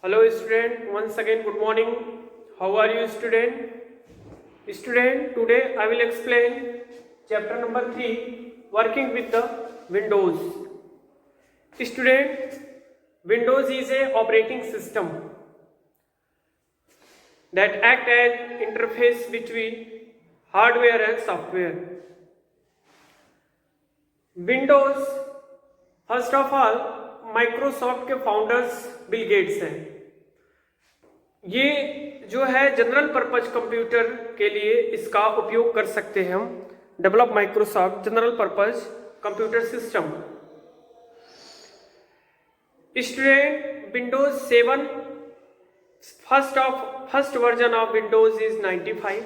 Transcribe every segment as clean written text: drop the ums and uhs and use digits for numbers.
Hello student, once again good morning. How are you student? Student, today I will explain chapter number 3, working with the Windows. Student, Windows is a operating system that act as interface between hardware and software. Windows, first of all, Microsoft के founders Bill Gates हैं। ये जो है general purpose computer के लिए इसका उपयोग कर सकते हैं हम। Develop Microsoft general purpose computer system. Student, Windows 7 first version of Windows is 95।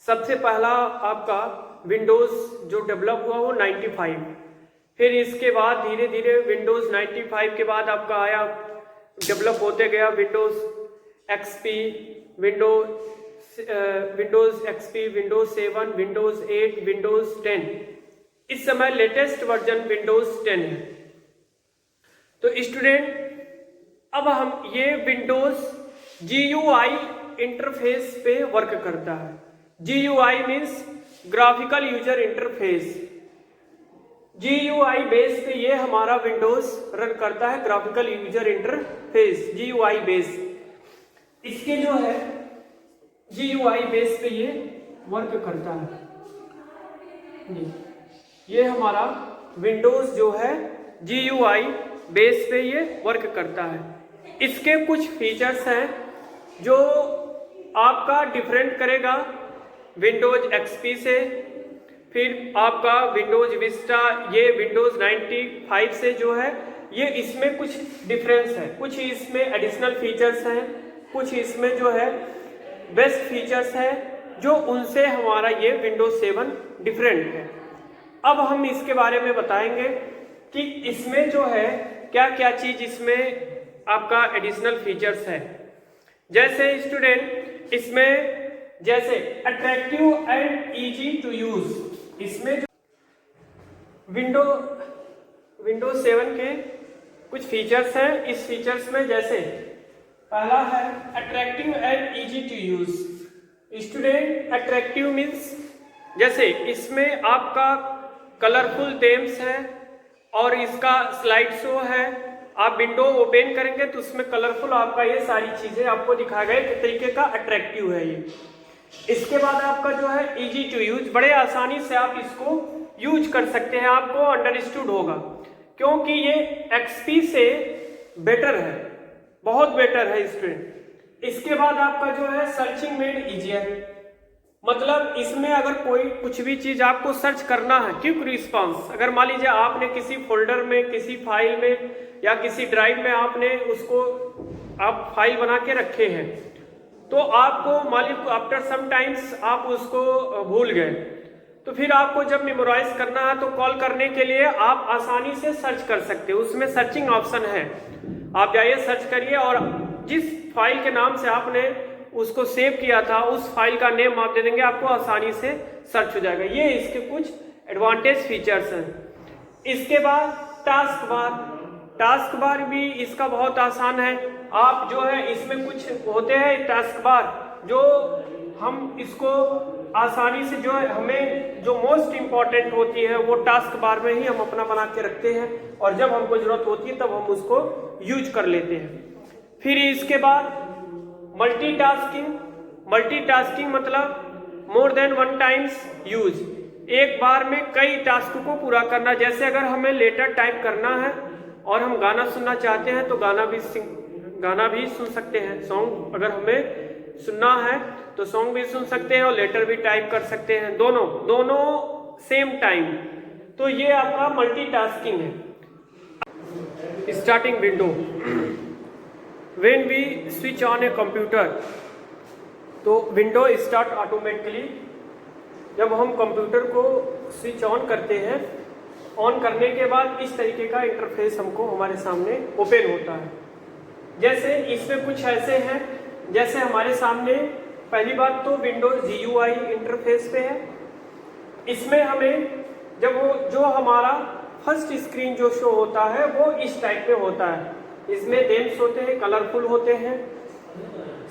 सबसे पहला आपका विंडोज जो डेवलप हुआ वो 95। फिर इसके बाद धीरे धीरे विंडोज 95 के बाद आपका आया, डेवलप होते गया Windows XP, Windows XP, Windows 7, Windows 8, Windows 10। इस समय लेटेस्ट वर्जन विंडोज 10 है। तो स्टूडेंट, अब हम ये विंडोज GUI इंटरफेस पे वर्क करता है। GUI means graphical user interface. GUI base पे ये हमारा विंडोज रन करता है, graphical user interface GUI base. इसके जो है GUI बेस पे ये वर्क करता है। ये हमारा विंडोज जो है GUI बेस पे ये वर्क करता है। इसके कुछ फीचर्स हैं जो आपका डिफरेंट करेगा विंडोज एक्सपी से। फिर आपका विंडोज विस्टा, ये विंडोज 95 से जो है ये इसमें कुछ डिफरेंस है। कुछ इसमें एडिशनल फीचर्स हैं, कुछ इसमें जो है बेस्ट फीचर्स हैं जो उनसे हमारा ये विंडोज 7 डिफरेंट है। अब हम इसके बारे में बताएंगे कि इसमें जो है क्या क्या चीज इसमें आपका एडिशनल फीचर्स है। जैसे स्टूडेंट, इसमें जैसे attractive and easy to use, इसमें जो विंडोज 7 के कुछ फीचर्स हैं। इस फीचर्स में जैसे पहला है attractive and easy to use. Student, attractive means जैसे इसमें आपका कलरफुल थीम्स है और इसका स्लाइड शो है। आप विंडो ओपन करेंगे तो उसमें कलरफुल आपका ये सारी चीजें आपको दिखाया गया तरीके का अट्रैक्टिव है ये। इसके बाद आपका जो है इजी टू यूज, बड़े आसानी से आप इसको यूज कर सकते हैं, आपको अंडरस्टूड होगा क्योंकि ये एक्सपी से बेटर है, बहुत बेटर है स्टूडेंट। इसके बाद आपका जो है सर्चिंग मेड इजियर, मतलब इसमें अगर कोई कुछ भी चीज आपको सर्च करना है, क्विक रिस्पांस। अगर मान लीजिए आपने किसी फोल्डर में, किसी फाइल में या किसी ड्राइव में आपने उसको आप फाइल बना के रखे हैं, तो आपको मान लीजिए आफ्टर सम टाइम्स आप उसको भूल गए, तो फिर आपको जब मेमोराइज करना है तो कॉल करने के लिए आप आसानी से सर्च कर सकते हो। उसमें सर्चिंग ऑप्शन है, आप जाइए सर्च करिए और जिस फाइल के नाम से आपने उसको सेव किया था उस फाइल का नेम आप दे देंगे, आपको आसानी से सर्च हो जाएगा। ये इसके कुछ एडवांटेज फीचर्स हैं। इसके बाद टास्क बार, टास्क बार भी इसका बहुत आसान है। आप जो है इसमें कुछ होते हैं टास्क बार जो हम इसको आसानी से जो है हमें जो मोस्ट इम्पॉर्टेंट होती है वो टास्क बार में ही हम अपना बना के रखते हैं और जब हमको जरूरत होती है तब हम उसको यूज कर लेते हैं। फिर इसके बाद मल्टीटास्किंग, मल्टीटास्किंग मतलब more than one times use, एक बार में कई टास्क को पूरा करना। जैसे अगर हमें लेटर टाइप करना है और हम गाना सुनना चाहते हैं तो गाना भी सुन सकते हैं। सॉन्ग अगर हमें सुनना है तो सॉन्ग भी सुन सकते हैं और लेटर भी टाइप कर सकते हैं, दोनों सेम टाइम। तो ये आपका मल्टीटास्किंग है। Starting window, when we switch on a computer, तो विंडो स्टार्ट ऑटोमेटिकली। जब हम कंप्यूटर को स्विच ऑन करते हैं, ऑन करने के बाद इस तरीके का इंटरफेस हमको हमारे सामने ओपन होता है। जैसे इसमें कुछ ऐसे हैं, जैसे हमारे सामने पहली बात तो विंडोज GUI इंटरफेस पे है। इसमें हमें जब वो जो हमारा फर्स्ट स्क्रीन जो शो होता है वो इस टाइप में होता है। इसमें नेम्स होते हैं, कलरफुल होते हैं,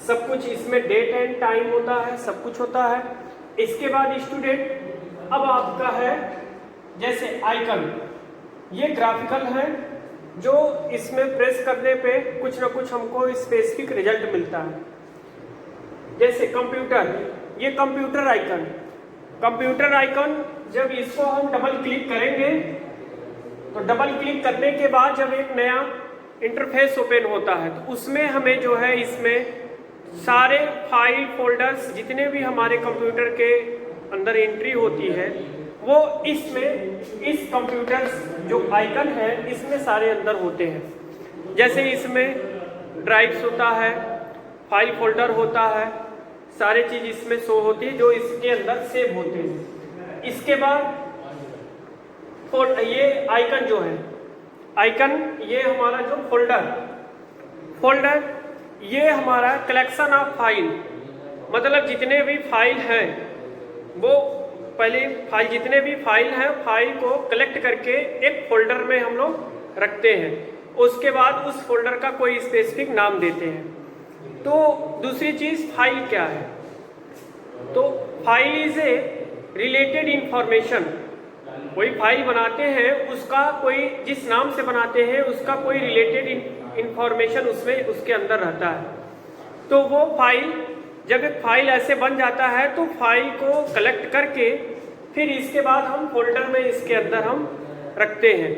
सब कुछ इसमें डेट एंड टाइम होता है, सब कुछ होता है। इसके बाद स्टूडेंट अब आपका है जैसे आइकन, ये ग्राफिकल है जो इसमें प्रेस करने पे कुछ ना कुछ हमको स्पेसिफिक रिजल्ट मिलता है। जैसे कंप्यूटर, ये कंप्यूटर आइकन, कंप्यूटर आइकन जब इसको हम डबल क्लिक करेंगे तो डबल क्लिक करने के बाद जब एक नया इंटरफेस ओपन होता है तो उसमें हमें जो है इसमें सारे फाइल फोल्डर्स जितने भी हमारे कंप्यूटर के अंदर एंट्री होती है वो इसमें इस कंप्यूटर जो आइकन है इसमें सारे अंदर होते हैं। जैसे इसमें ड्राइव्स होता है, फाइल फोल्डर होता है, सारी चीज़ इसमें शो होती है जो इसके अंदर सेव होते हैं। इसके बाद ये आइकन जो है, आइकन ये हमारा जो फोल्डर ये हमारा कलेक्शन ऑफ फाइल, मतलब जितने भी फाइल हैं वो पहले फाइल जितने भी फाइल हैं फाइल को कलेक्ट करके एक फोल्डर में हम लोग रखते हैं। उसके बाद उस फोल्डर का कोई स्पेसिफिक नाम देते हैं। तो दूसरी चीज़ फाइल क्या है, तो file is a related information. कोई फाइल बनाते हैं उसका कोई जिस नाम से बनाते हैं उसका कोई रिलेटेड इंफॉर्मेशन उसमें उसके अंदर रहता है। तो वो फाइल जब एक फाइल ऐसे बन जाता है तो फाइल को कलेक्ट करके फिर इसके बाद हम फोल्डर में इसके अंदर हम रखते हैं।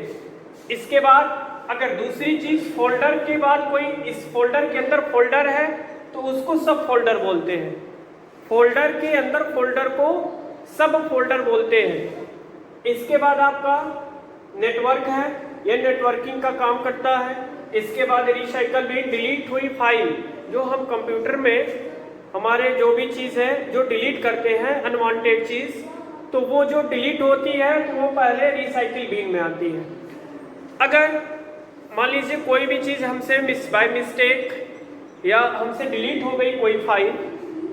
इसके बाद अगर दूसरी चीज़ फोल्डर के बाद कोई इस फोल्डर के अंदर फोल्डर है तो उसको सब फोल्डर बोलते हैं। फोल्डर के अंदर फोल्डर को सब फोल्डर बोलते हैं। इसके बाद आपका नेटवर्क है, यह नेटवर्किंग का काम करता है। इसके बाद रिसाइकल बिन, डिलीट हुई फाइल जो हम कंप्यूटर में हमारे जो भी चीज़ है जो डिलीट करते हैं अनवांटेड चीज़, तो वो जो डिलीट होती है तो वो पहले रिसाइकिल बिन में आती है। अगर मान लीजिए कोई भी चीज़ हमसे बाय मिस्टेक या हमसे डिलीट हो गई कोई फाइल,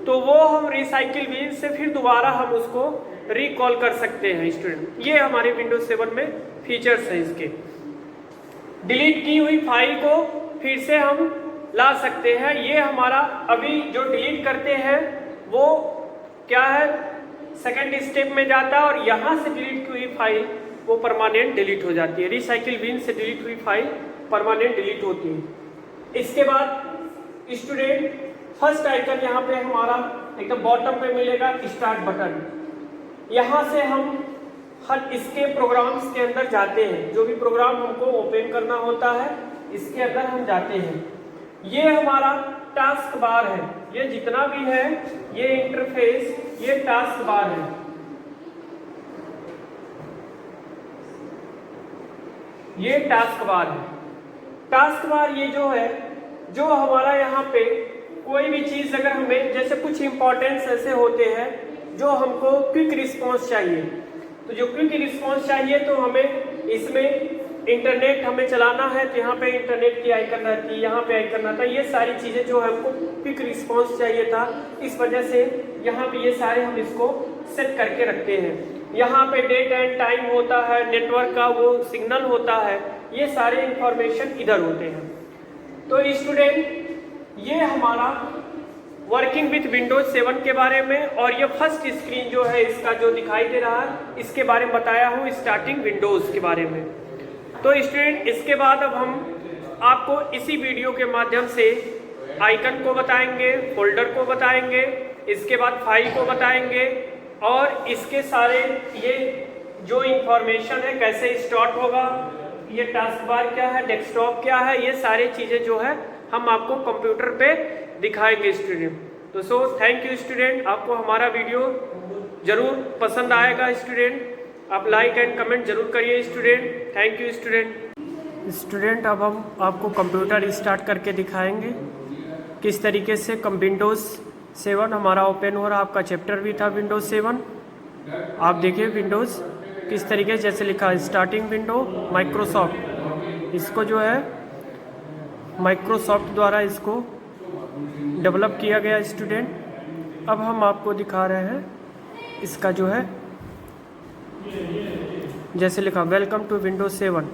तो वो हम रिसाइकिल बिन से फिर दोबारा हम उसको रिकॉल कर सकते हैं स्टूडेंट। ये हमारे विंडोज 7 में फीचर्स हैं इसके। डिलीट की हुई फाइल को फिर से हम ला सकते हैं। ये हमारा अभी जो डिलीट करते हैं वो क्या है, सेकंड स्टेप में जाता है और यहाँ से डिलीट की हुई फाइल वो परमानेंट डिलीट हो जाती है। रिसाइकिल बिन से डिलीट हुई फाइल परमानेंट डिलीट होती है। इसके बाद स्टूडेंट फर्स्ट आइकन यहाँ पे हमारा एकदम बॉटम पे मिलेगा स्टार्ट बटन। यहाँ से हम हर इसके प्रोग्राम्स के अंदर जाते हैं, जो भी प्रोग्राम हमको ओपन करना होता है इसके अंदर हम जाते हैं। ये हमारा टास्क बार है, ये जितना भी है ये इंटरफेस ये टास्क बार है। ये टास्क बार है। टास्क बार ये जो है जो हमारा यहाँ पे कोई भी चीज़ अगर हमें जैसे कुछ इंपॉर्टेंस ऐसे होते हैं जो हमको क्विक रिस्पॉन्स चाहिए, तो जो क्विक रिस्पॉन्स चाहिए तो हमें इसमें इंटरनेट हमें चलाना है तो यहाँ पे इंटरनेट की आइकन रहती है, यहाँ पे आइकन रहता है। ये सारी चीज़ें जो हमको क्विक रिस्पॉन्स चाहिए था, इस वजह से यहाँ पे ये सारे हम इसको सेट करके रखते हैं। यहाँ पे डेट एंड टाइम होता है, नेटवर्क का वो सिग्नल होता है, ये सारे इंफॉर्मेशन इधर होते हैं। तो स्टूडेंट ये हमारा वर्किंग विथ विंडोज 7 के बारे में, और ये फर्स्ट स्क्रीन जो है इसका जो दिखाई दे रहा है इसके बारे में बताया हूँ, स्टार्टिंग विंडोज़ के बारे में। तो स्टूडेंट इसके बाद अब हम आपको इसी वीडियो के माध्यम से आइकन को बताएंगे, फोल्डर को बताएंगे, इसके बाद फाइल को बताएंगे और इसके सारे ये जो इंफॉर्मेशन है कैसे स्टार्ट होगा, ये टास्क बार क्या है, डेस्कटॉप क्या है, ये सारी चीज़ें जो है हम आपको कंप्यूटर पे दिखाएंगे स्टूडेंट। तो सो थैंक यू स्टूडेंट, आपको हमारा वीडियो ज़रूर पसंद आएगा स्टूडेंट, आप लाइक एंड कमेंट जरूर करिए student. Thank you student. Student अब हम आपको कंप्यूटर स्टार्ट करके दिखाएंगे किस तरीके से विंडोज़ 7 हमारा ओपन हो रहा। आपका चैप्टर भी था विंडोज़ 7, आप देखिए विंडोज़ किस तरीके से जैसे लिखा है स्टार्टिंग विंडो माइक्रोसॉफ्ट, इसको जो है माइक्रोसॉफ्ट द्वारा इसको डेवलप किया गया स्टूडेंट। अब हम आपको दिखा रहे हैं इसका जो है जैसे लिखा वेलकम टू विंडोज 7।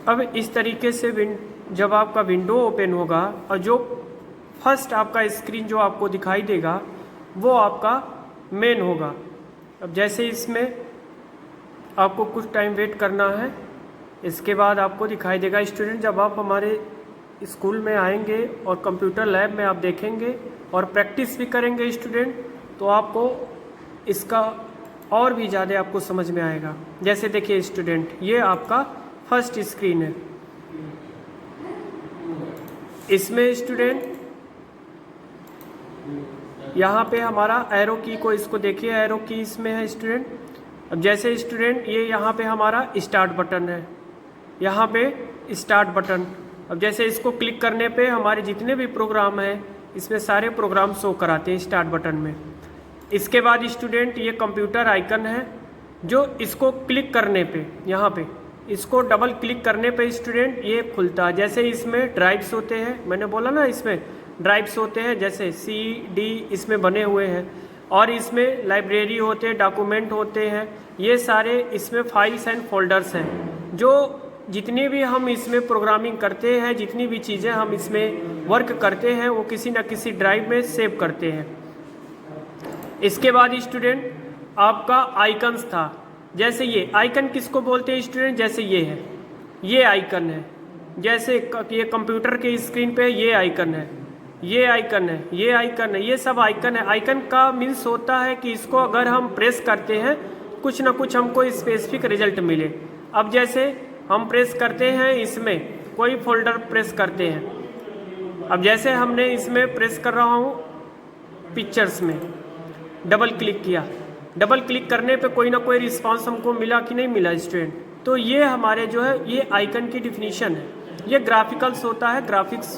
अब इस तरीके से जब आपका विंडो ओपन होगा और जो फर्स्ट आपका स्क्रीन जो आपको दिखाई देगा वो आपका मेन होगा। अब जैसे इसमें आपको कुछ टाइम वेट करना है, इसके बाद आपको दिखाई देगा। स्टूडेंट जब आप हमारे स्कूल में आएंगे और कंप्यूटर लैब में आप देखेंगे और प्रैक्टिस भी करेंगे स्टूडेंट, तो आपको इसका और भी ज़्यादा आपको समझ में आएगा। जैसे देखिए स्टूडेंट, ये आपका फर्स्ट स्क्रीन है। इसमें स्टूडेंट यहाँ पे हमारा एरो की को इसको देखिए, एरो की इसमें है स्टूडेंट। अब जैसे स्टूडेंट ये यहाँ पे हमारा स्टार्ट बटन है, यहाँ पे स्टार्ट बटन। अब जैसे इसको क्लिक करने पे हमारे जितने भी प्रोग्राम हैं इसमें सारे प्रोग्राम शो कराते हैं स्टार्ट बटन में। इसके बाद स्टूडेंट ये कंप्यूटर आइकन है, जो इसको क्लिक करने पे यहाँ पे इसको डबल क्लिक करने पे स्टूडेंट ये खुलता है। जैसे इसमें ड्राइव्स होते हैं, मैंने बोला ना इसमें ड्राइव्स होते हैं, जैसे CD इसमें बने हुए हैं, और इसमें लाइब्रेरी होते हैं, डॉक्यूमेंट होते हैं, ये सारे इसमें फाइल्स एंड फोल्डर्स हैं। जो जितनी भी हम इसमें प्रोग्रामिंग करते हैं, जितनी भी चीज़ें हम इसमें वर्क करते हैं, वो किसी न किसी ड्राइव में सेव करते हैं। इसके बाद स्टूडेंट आपका आइकन्स था। जैसे ये आइकन किसको बोलते हैं स्टूडेंट, जैसे ये है, ये आइकन है। जैसे ये कंप्यूटर के स्क्रीन पे ये आइकन है, ये आइकन है, ये आइकन है, ये सब आइकन है। आइकन का मीन्स होता है कि इसको अगर हम प्रेस करते हैं कुछ ना कुछ हमको स्पेसिफिक रिजल्ट मिले। अब जैसे हम प्रेस करते हैं, इसमें कोई फोल्डर प्रेस करते हैं। अब जैसे हमने इसमें प्रेस कर रहा हूँ पिक्चर्स में, डबल क्लिक किया, डबल क्लिक करने पे कोई ना कोई रिस्पांस हमको मिला कि नहीं मिला स्टूडेंट। तो ये हमारे जो है ये आइकन की डिफिनीशन है। ये ग्राफिकल्स होता है, ग्राफिक्स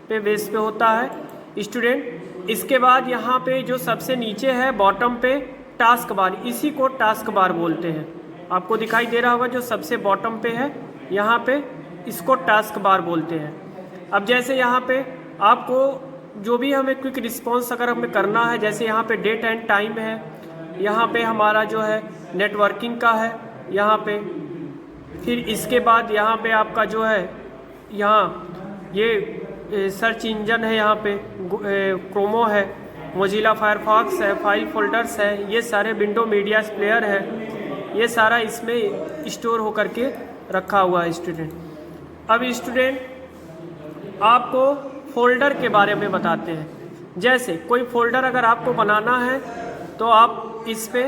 पे बेस पे होता है स्टूडेंट। इसके बाद यहाँ पे जो सबसे नीचे है बॉटम पे टास्क बार, इसी को टास्क बार बोलते हैं। आपको दिखाई दे रहा होगा जो सबसे बॉटम पे है, यहाँ पे इसको टास्क बार बोलते हैं। अब जैसे यहाँ पे आपको जो भी हमें क्विक रिस्पॉन्स अगर हमें करना है, जैसे यहाँ पे डेट एंड टाइम है, यहाँ पे हमारा जो है नेटवर्किंग का है यहाँ पे, फिर इसके बाद यहाँ पे आपका जो है यहाँ ये सर्च इंजन है, यहाँ पे क्रोमो है, मोजिला फायरफॉक्स है, फाइल फोल्डर्स है, ये सारे विंडो मीडिया प्लेयर है, ये सारा इसमें स्टोर होकर के रखा हुआ है स्टूडेंट। अब स्टूडेंट आपको फोल्डर के बारे में बताते हैं। जैसे कोई फोल्डर अगर आपको बनाना है तो आप इस पे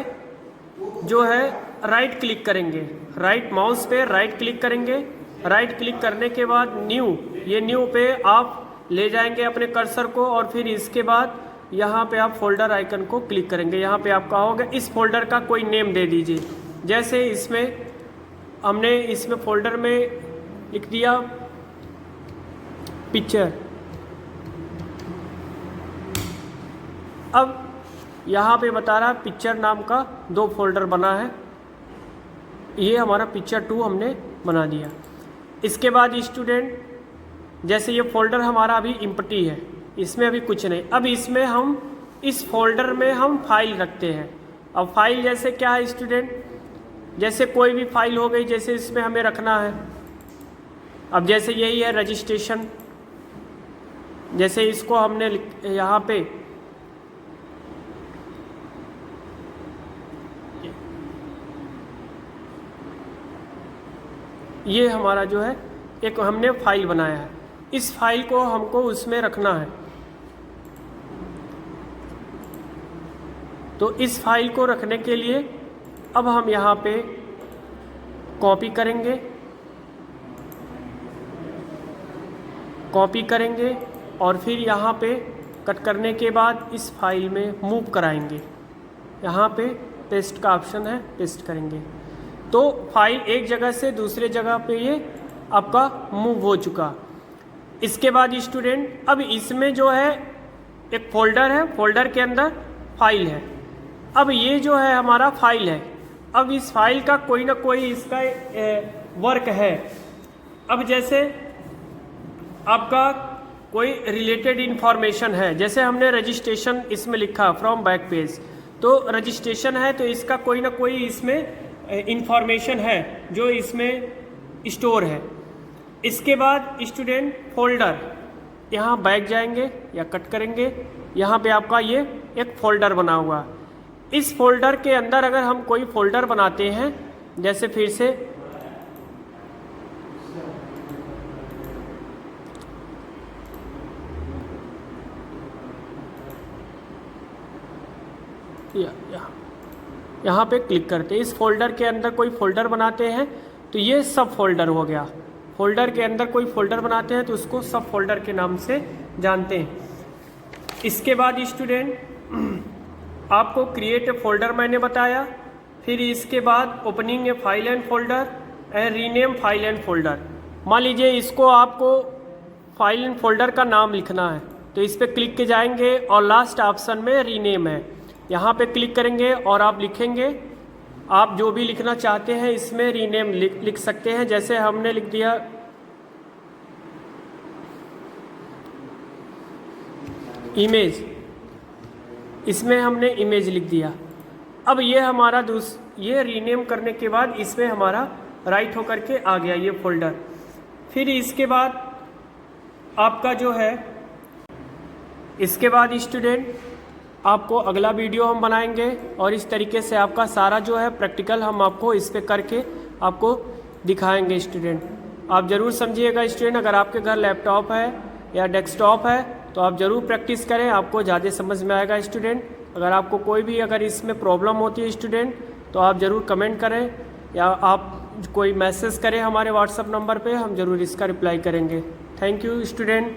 जो है राइट क्लिक करेंगे, राइट माउस पे राइट क्लिक करेंगे। राइट क्लिक करने के बाद न्यू, ये न्यू पे आप ले जाएंगे अपने कर्सर को, और फिर इसके बाद यहाँ पे आप फोल्डर आइकन को क्लिक करेंगे। यहाँ पे आप कहोगे इस फोल्डर का कोई नेम दे दीजिए। जैसे इसमें हमने इसमें फोल्डर में लिख दिया पिक्चर। अब यहाँ पे बता रहा है पिक्चर नाम का 2 फोल्डर बना है, ये हमारा पिक्चर 2 हमने बना दिया। इसके बाद स्टूडेंट जैसे ये फोल्डर हमारा अभी एम्प्टी है, इसमें अभी कुछ नहीं। अब इसमें हम इस फोल्डर में हम फाइल रखते हैं। अब फाइल जैसे क्या है स्टूडेंट, जैसे कोई भी फाइल हो गई, जैसे इसमें हमें रखना है। अब जैसे यही है रजिस्ट्रेशन, जैसे इसको हमने यहाँ पे ये हमारा जो है एक हमने फाइल बनाया है, इस फाइल को हमको उसमें रखना है। तो इस फाइल को रखने के लिए अब हम यहाँ पे कॉपी करेंगे, कॉपी करेंगे और फिर यहाँ पे कट करने के बाद इस फाइल में मूव कराएंगे। यहाँ पे पेस्ट का ऑप्शन है, पेस्ट करेंगे तो फाइल एक जगह से दूसरे जगह पे ये आपका मूव हो चुका। इसके बाद स्टूडेंट अब इसमें जो है एक फोल्डर है, फोल्डर के अंदर फाइल है। अब ये जो है हमारा फाइल है, अब इस फाइल का कोई ना कोई इसका वर्क है। अब जैसे आपका कोई रिलेटेड इन्फॉर्मेशन है, जैसे हमने रजिस्ट्रेशन इसमें लिखा फ्रॉम बैक पेज, तो रजिस्ट्रेशन है तो इसका कोई ना कोई इसमें इंफॉर्मेशन है जो इसमें स्टोर है। इसके बाद स्टूडेंट फोल्डर, यहाँ बैक जाएंगे या कट करेंगे, यहाँ पे आपका ये एक फोल्डर बना हुआ। इस फोल्डर के अंदर अगर हम कोई फोल्डर बनाते हैं, जैसे फिर से यहाँ पे क्लिक करते हैं, इस फोल्डर के अंदर कोई फोल्डर बनाते हैं तो ये सब फोल्डर हो गया। फोल्डर के अंदर कोई फोल्डर बनाते हैं तो उसको सब फोल्डर के नाम से जानते हैं। इसके बाद स्टूडेंट आपको क्रिएट ए फोल्डर मैंने बताया, फिर इसके बाद opening A file and folder and rename file and folder. मान लीजिए इसको आपको फाइल एंड फोल्डर का नाम लिखना है तो इस पर क्लिक के जाएंगे और लास्ट ऑप्शन में रीनेम है, यहाँ पे क्लिक करेंगे और आप लिखेंगे, आप जो भी लिखना चाहते हैं इसमें रीनेम लिख सकते हैं। जैसे हमने लिख दिया इमेज, इसमें हमने इमेज लिख दिया। अब ये हमारा ये रीनेम करने के बाद इसमें हमारा राइट होकर के आ गया ये फोल्डर। फिर इसके बाद आपका जो है, इसके बाद स्टूडेंट आपको अगला वीडियो हम बनाएंगे और इस तरीके से आपका सारा जो है प्रैक्टिकल हम आपको इस पे करके आपको दिखाएंगे। स्टूडेंट आप ज़रूर समझिएगा स्टूडेंट, अगर आपके घर लैपटॉप है या डेस्कटॉप है तो आप ज़रूर प्रैक्टिस करें, आपको ज़्यादा समझ में आएगा। स्टूडेंट अगर आपको कोई भी अगर इसमें प्रॉब्लम होती है स्टूडेंट तो आप ज़रूर कमेंट करें या आप कोई मैसेज करें हमारे व्हाट्सएप नंबर पे, हम ज़रूर इसका रिप्लाई करेंगे। Thank you student.